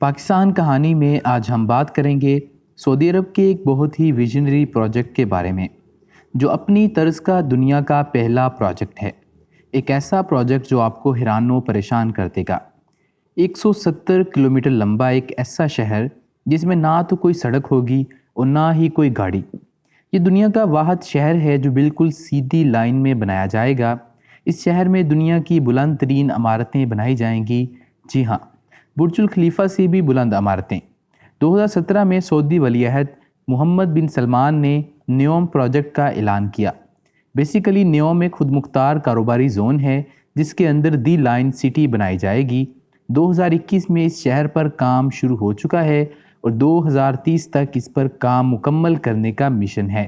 پاکستان کہانی میں آج ہم بات کریں گے سعودی عرب کے ایک بہت ہی ویژنری پروجیکٹ کے بارے میں، جو اپنی طرز کا دنیا کا پہلا پروجیکٹ ہے۔ ایک ایسا پروجیکٹ جو آپ کو حیران و پریشان کر دے گا۔ 170 کلومیٹر لمبا ایک ایسا شہر جس میں نہ تو کوئی سڑک ہوگی اور نہ ہی کوئی گاڑی۔ یہ دنیا کا واحد شہر ہے جو بالکل سیدھی لائن میں بنایا جائے گا۔ اس شہر میں دنیا کی بلند ترین عمارتیں بنائی جائیں گی، جی ہاں، برج الخلیفہ سے بھی بلند عمارتیں۔ 2017 میں سعودی ولی عہد محمد بن سلمان نے نیوم پروجیکٹ کا اعلان کیا۔ بیسیکلی نیوم ایک خود مختار کاروباری زون ہے جس کے اندر دی لائن سٹی بنائی جائے گی۔ 2021 میں اس شہر پر کام شروع ہو چکا ہے اور 2030 تک اس پر کام مکمل کرنے کا مشن ہے۔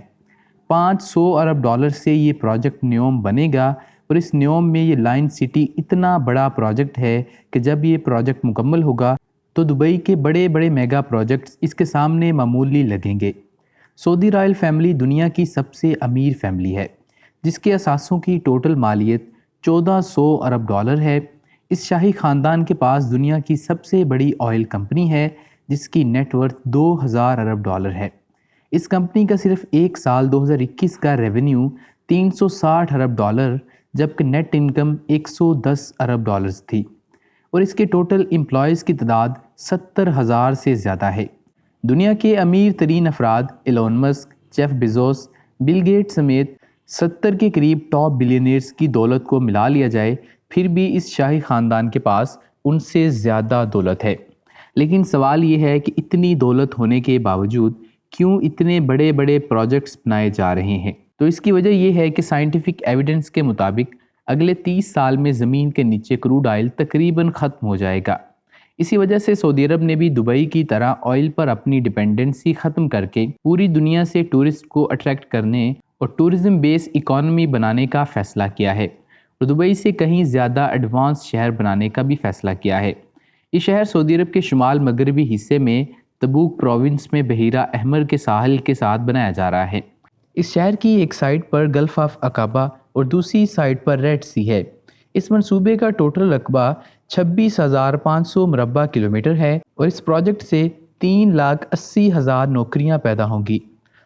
500 ارب ڈالر سے یہ پروجیکٹ نیوم بنے گا اور اس نیوم میں یہ لائن سٹی اتنا بڑا پروجیکٹ ہے کہ جب یہ پروجیکٹ مکمل ہوگا تو دبئی کے بڑے بڑے میگا پروجیکٹس اس کے سامنے معمولی لگیں گے۔ سعودی رائل فیملی دنیا کی سب سے امیر فیملی ہے جس کے اثاثوں کی ٹوٹل مالیت 1400 ارب ڈالر ہے۔ اس شاہی خاندان کے پاس دنیا کی سب سے بڑی آئل کمپنی ہے جس کی نیٹ ورتھ 2000 ارب ڈالر ہے۔ اس کمپنی کا صرف ایک سال 2021 کا ریونیو 360 ارب ڈالر جبکہ نیٹ انکم 110 ارب ڈالرز تھی، اور اس کے ٹوٹل امپلائیز کی تعداد 70,000 سے زیادہ ہے۔ دنیا کے امیر ترین افراد Elon Musk, Jeff Bezos, Bill Gate سمیت 70 کے قریب ٹاپ بلینئرز کی دولت کو ملا لیا جائے پھر بھی اس شاہی خاندان کے پاس ان سے زیادہ دولت ہے۔ لیکن سوال یہ ہے کہ اتنی دولت ہونے کے باوجود کیوں اتنے بڑے بڑے پروجیکٹس بنائے جا رہے ہیں؟ تو اس کی وجہ یہ ہے کہ سائنٹیفک ایویڈنس کے مطابق اگلے 30 سال میں زمین کے نیچے کروڈ آئل تقریباً ختم ہو جائے گا۔ اسی وجہ سے سعودی عرب نے بھی دبئی کی طرح آئل پر اپنی ڈیپینڈنسی ختم کر کے پوری دنیا سے ٹورسٹ کو اٹریکٹ کرنے اور ٹورزم بیس اکانومی بنانے کا فیصلہ کیا ہے، اور دبئی سے کہیں زیادہ ایڈوانس شہر بنانے کا بھی فیصلہ کیا ہے۔ یہ شہر سعودی عرب کے شمال مغربی حصے میں تبوک پروونس میں بحیرہ احمر کے ساحل کے ساتھ بنایا جا رہا ہے۔ اس شہر کی ایک سائٹ پر گلف آف عقابہ اور دوسری سائٹ پر ریڈ سی ہے۔ اس منصوبے کا ٹوٹل رقبہ 26,500 مربع کلومیٹر ہے اور اس پروجیکٹ سے 3,80,000 نوکریاں پیدا ہوں گی،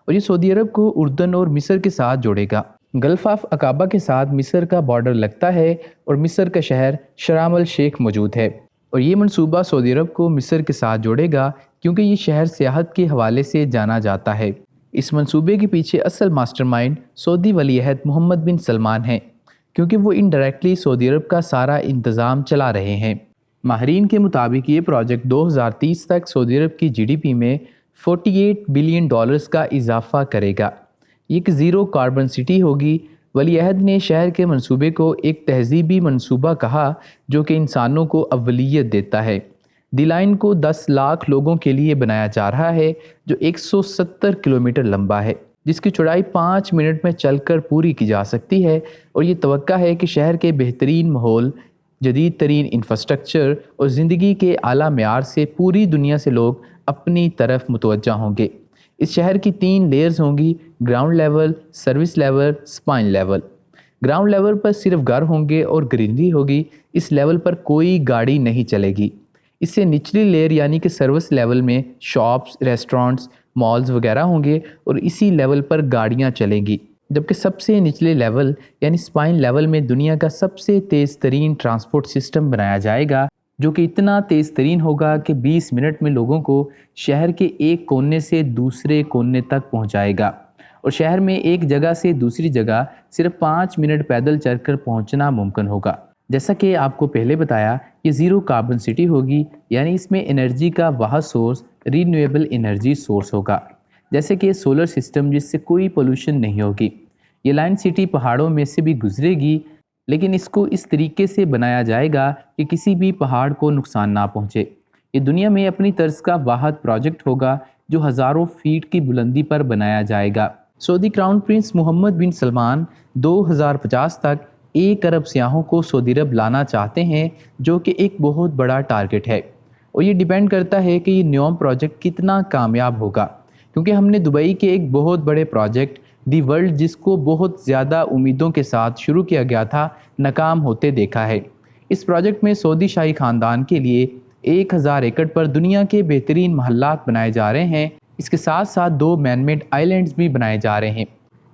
اور یہ سعودی عرب کو اردن اور مصر کے ساتھ جوڑے گا۔ گلف آف عقابہ کے ساتھ مصر کا بارڈر لگتا ہے اور مصر کا شہر شرم الشیخ موجود ہے، اور یہ منصوبہ سعودی عرب کو مصر کے ساتھ جوڑے گا کیونکہ یہ شہر سیاحت کے حوالے سے جانا جاتا ہے۔ اس منصوبے کے پیچھے اصل ماسٹر مائنڈ سعودی ولی عہد محمد بن سلمان ہیں، کیونکہ وہ انڈائریکٹلی سعودی عرب کا سارا انتظام چلا رہے ہیں۔ ماہرین کے مطابق یہ پروجیکٹ 2030 تک سعودی عرب کی جی ڈی پی میں 48 بلین ڈالرز کا اضافہ کرے گا۔ یہ ایک زیرو کاربن سٹی ہوگی۔ ولی عہد نے شہر کے منصوبے کو ایک تہذیبی منصوبہ کہا جو کہ انسانوں کو اولیت دیتا ہے۔ دی لائن کو 10 لاکھ لوگوں کے لیے بنایا جا رہا ہے جو 170 کلومیٹر لمبا ہے، جس کی چوڑائی 5 منٹ میں چل کر پوری کی جا سکتی ہے، اور یہ توقع ہے کہ شہر کے بہترین ماحول، جدید ترین انفراسٹرکچر اور زندگی کے اعلیٰ معیار سے پوری دنیا سے لوگ اپنی طرف متوجہ ہوں گے۔ اس شہر کی 3 لیئرز ہوں گی: ground level, service level, spine level. Ground level پر صرف گھر ہوں گے اور گرینری ہوگی۔ اس لیول پر کوئی گاڑی نہیں چلے گی۔ اس سے نچلی لیئر یعنی کہ سروس لیول میں شاپس، ریسٹورانٹس، مالز وغیرہ ہوں گے اور اسی لیول پر گاڑیاں چلیں گی، جبکہ سب سے نچلے لیول یعنی سپائن لیول میں دنیا کا سب سے تیز ترین ٹرانسپورٹ سسٹم بنایا جائے گا، جو کہ اتنا تیز ترین ہوگا کہ 20 منٹ میں لوگوں کو شہر کے ایک کونے سے دوسرے کونے تک پہنچائے گا، اور شہر میں ایک جگہ سے دوسری جگہ صرف 5 منٹ پیدل چل کر پہنچنا ممکن ہوگا۔ جیسا کہ آپ کو پہلے بتایا، یہ زیرو کاربن سٹی ہوگی، یعنی اس میں انرجی کا واحد سورس رینیویبل انرجی سورس ہوگا، جیسے کہ سولر سسٹم جس سے کوئی پولوشن نہیں ہوگی۔ یہ لائن سٹی پہاڑوں میں سے بھی گزرے گی، لیکن اس کو اس طریقے سے بنایا جائے گا کہ کسی بھی پہاڑ کو نقصان نہ پہنچے۔ یہ دنیا میں اپنی طرز کا واحد پروجیکٹ ہوگا جو ہزاروں فیٹ کی بلندی پر بنایا جائے گا۔ سعودی کراؤن پرنس محمد بن سلمان 2050 تک 1 ارب سیاحوں کو سعودی عرب لانا چاہتے ہیں، جو کہ ایک بہت بڑا ٹارگٹ ہے، اور یہ ڈیپینڈ کرتا ہے کہ یہ نیوم پروجیکٹ کتنا کامیاب ہوگا، کیونکہ ہم نے دبئی کے ایک بہت بڑے پروجیکٹ دی ورلڈ، جس کو بہت زیادہ امیدوں کے ساتھ شروع کیا گیا تھا، ناکام ہوتے دیکھا ہے۔ اس پروجیکٹ میں سعودی شاہی خاندان کے لیے 1000 एकड़ पर दुनिया के बेहतरीन महल्लात बनाए जा रहे हैं। इसके साथ साथ 2 मैन मेड आइलैंड्स भी बनाए जा रहे हैं।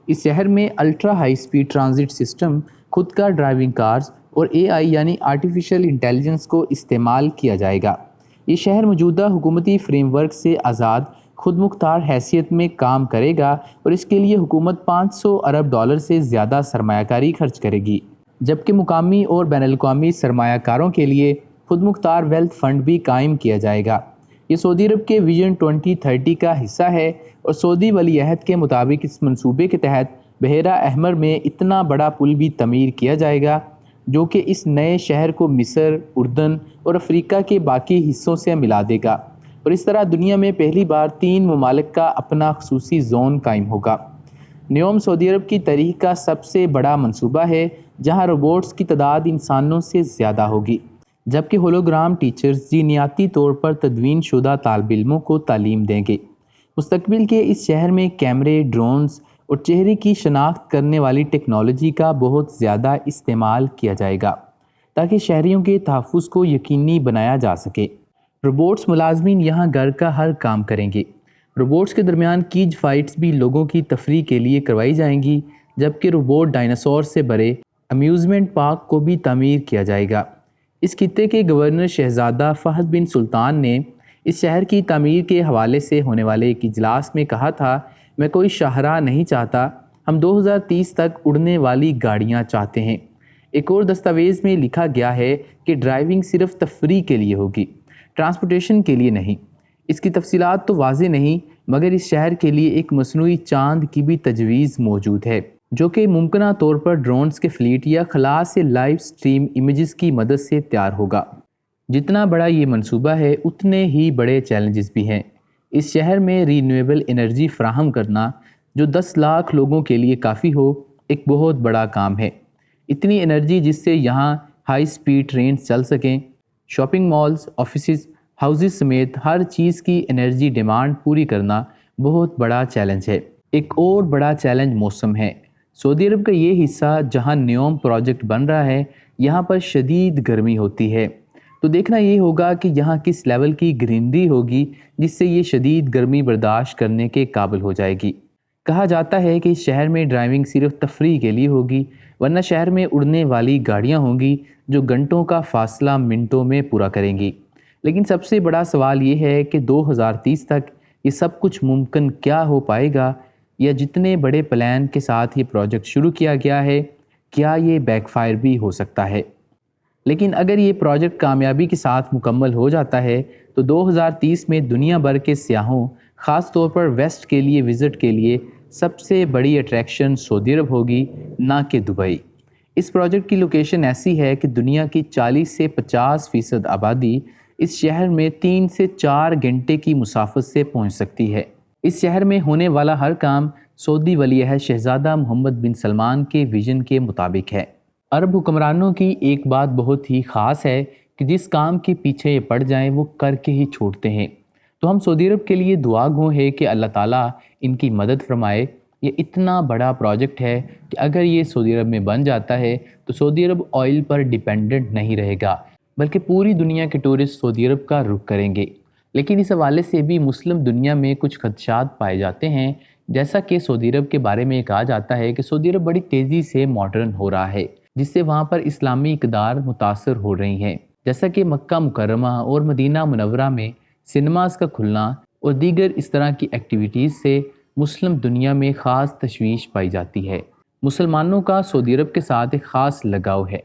इस शहर में ultra high speed transit system, खुद का ड्राइविंग कार्स और AI यानी आर्टिफिशियल इंटेलिजेंस को इस्तेमाल किया जाएगा। ये शहर मौजूदा हुकूमती फ्रेमवर्क से आज़ाद खुद मुख्तार हैसियत में काम करेगा और इसके लिए हुकूमत $500 अरब से ज़्यादा सरमायाकारी खर्च करेगी, जबकि मुकामी और बैनुल-अक़वामी सरमायाकारों के लिए खुद मुख्तार वेल्थ फंड भी कायम किया जाएगा। ये सऊदी अरब के विजन 2030 का हिस्सा है और सऊदी वलीअहद के मुताबिक इस मंसूबे के तहत बहरा अहमर में इतना बड़ा पुल भी तमीर किया जाएगा जो कि इस नए शहर को मिस्र, उर्दन और अफ्रीका के बाकी हिस्सों से मिला देगा और इस तरह दुनिया में पहली बार 3 ममालिक का अपना खसूसी जोन कायम होगा। न्योम सऊदी अरब की तारीख का सबसे बड़ा मंसूबा है जहां रोबोट्स की तादाद इंसानों से ज़्यादा होगी, जबकि होलोग्राम टीचर्स जीनियाती तौर पर तदवीन शुदा तालिब इल्मों को तालीम देंगे। मुस्तकबिल के इस शहर में कैमरे, ड्रोन्स और चेहरे की शनाख्त करने वाली टेक्नोलॉजी का बहुत ज़्यादा इस्तेमाल किया जाएगा ताकि शहरियों के तहफ़्फ़ुज़ को यकीनी बनाया जा सके। रोबोट्स मुलाजमीन यहाँ घर का हर काम करेंगे। रोबोट्स के दरमियान कीज फाइट्स भी लोगों की तफरीह के लिए करवाई जाएंगी, जबकि रोबोट डायनासोर से भरे अम्यूज़मेंट पार्क को भी तामीर किया जाएगा। इस खित्ते के गवर्नर शहजादा फ़हद बिन सुल्तान ने इस शहर की तामीर के हवाले से होने वाले एक इजलास में कहा था, मैं कोई शाहराह नहीं चाहता, हम 2030 तक उड़ने वाली गाड़ियाँ चाहते हैं। एक और दस्तावेज़ में लिखा गया है कि ड्राइविंग सिर्फ तफरीह के लिए होगी, ट्रांसपोर्टेशन के लिए नहीं। इसकी तफसीलात तो वाज़ेह नहीं, मगर इस शहर के लिए एक मसनूई चांद की भी तजवीज़ मौजूद है जो कि मुमकिना तौर पर ड्रोन्स के फ्लीट या खला से लाइव स्ट्रीम इमेजेस की मदद से तैयार होगा। जितना बड़ा ये मंसूबा है उतने ही बड़े चैलेंजेस भी हैं। इस शहर में रीन्यूएबल एनर्जी फराहम करना जो 10 लाख लोगों के लिए काफ़ी हो, एक बहुत बड़ा काम है। इतनी एनर्जी जिससे यहाँ हाई स्पीड ट्रेन चल सकें। शॉपिंग मॉल्स, ऑफिसेज, हाउसेस समेत हर चीज़ की एनर्जी डिमांड पूरी करना बहुत बड़ा चैलेंज है। एक और बड़ा चैलेंज मौसम है। सऊदी अरब का ये हिस्सा जहाँ न्योम प्रोजेक्ट बन रहा है, यहाँ पर शदीद गर्मी होती है, तो देखना ये होगा कि यहाँ किस लेवल की ग्रीनरी होगी जिससे ये शदीद गर्मी बर्दाश्त करने के काबिल हो जाएगी। कहा जाता है कि इस शहर में ड्राइविंग सिर्फ तफरीह के लिए होगी, वरना शहर में उड़ने वाली गाड़ियाँ होंगी जो घंटों का फासला मिनटों में पूरा करेंगी। लेकिन सबसे बड़ा सवाल ये है कि 2030 तक ये सब कुछ मुमकिन क्या हो पाएगा, या जितने बड़े प्लान के साथ ये प्रोजेक्ट शुरू किया गया है, क्या ये बैकफायर भी हो सकता है। लेकिन अगर ये प्रोजेक्ट कामयाबी के साथ मुकम्मल हो जाता है तो 2030 में दुनिया भर के सियाहों, ख़ास तौर पर वेस्ट के लिए विज़िट के लिए सबसे बड़ी अट्रैक्शन सऊदी अरब होगी, ना कि दुबई। इस प्रोजेक्ट की लोकेशन ऐसी है कि दुनिया की 40 से 50% आबादी इस शहर में 3 से 4 घंटे की मुसाफत से पहुंच सकती है। इस शहर में होने वाला हर काम सऊदी वलीअहद शहजादा मोहम्मद बिन सलमान के विजन के मुताबिक है। अरब हुक्मरानों की एक बात बहुत ही ख़ास है कि जिस काम के पीछे ये पड़ जाएं वो करके ही छोड़ते हैं। तो हम सऊदी अरब के लिए दुआ गो है कि अल्लाह ताला इनकी मदद फरमाए। ये इतना बड़ा प्रोजेक्ट है कि अगर ये सऊदी अरब में बन जाता है तो सऊदी अरब ऑयल पर डिपेंडेंट नहीं रहेगा, बल्कि पूरी दुनिया के टूरिस्ट सऊदी अरब का रुख करेंगे। लेकिन इस हवाले से भी मुस्लिम दुनिया में कुछ खदशात पाए जाते हैं, जैसा कि सऊदी अरब के बारे में कहा जाता है कि सऊदी अरब बड़ी तेज़ी से मॉडर्न हो रहा है, जिससे वहाँ पर इस्लामी इक़दार मुतासर हो रही हैं। जैसा कि मक्का मुकर्रमा और मदीना मुनव्वरा में सिनेमास का खुलना और दीगर इस तरह की एक्टिविटीज़ से मुस्लिम दुनिया में ख़ास तशवीश पाई जाती है। मुसलमानों का सऊदी अरब के साथ एक ख़ास लगाव है,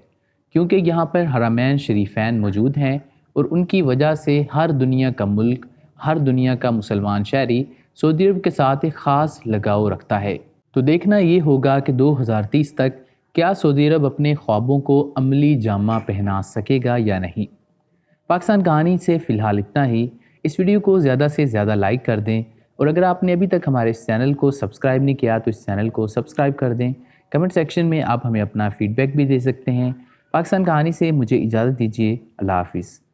क्योंकि यहाँ पर हरमैन शरीफैन मौजूद हैं और उनकी वजह से हर दुनिया का मुल्क, हर दुनिया का मुसलमान शहरी सऊदी अरब के साथ एक ख़ास लगाव रखता है। तो देखना ये होगा कि 2030 तक क्या सऊदी अरब अपने ख्वाबों को अमली जामा पहना सकेगा या नहीं। पाकिस्तान कहानी से फ़िलहाल इतना ही। इस वीडियो को ज़्यादा से ज़्यादा लाइक कर दें, और अगर आपने अभी तक हमारे इस चैनल को सब्सक्राइब नहीं किया तो इस चैनल को सब्सक्राइब कर दें। कमेंट सेक्शन में आप हमें अपना फ़ीडबैक भी दे सकते हैं। पाकिस्तान कहानी से मुझे इजाज़त दीजिए। अल्लाह हाफ़िज़।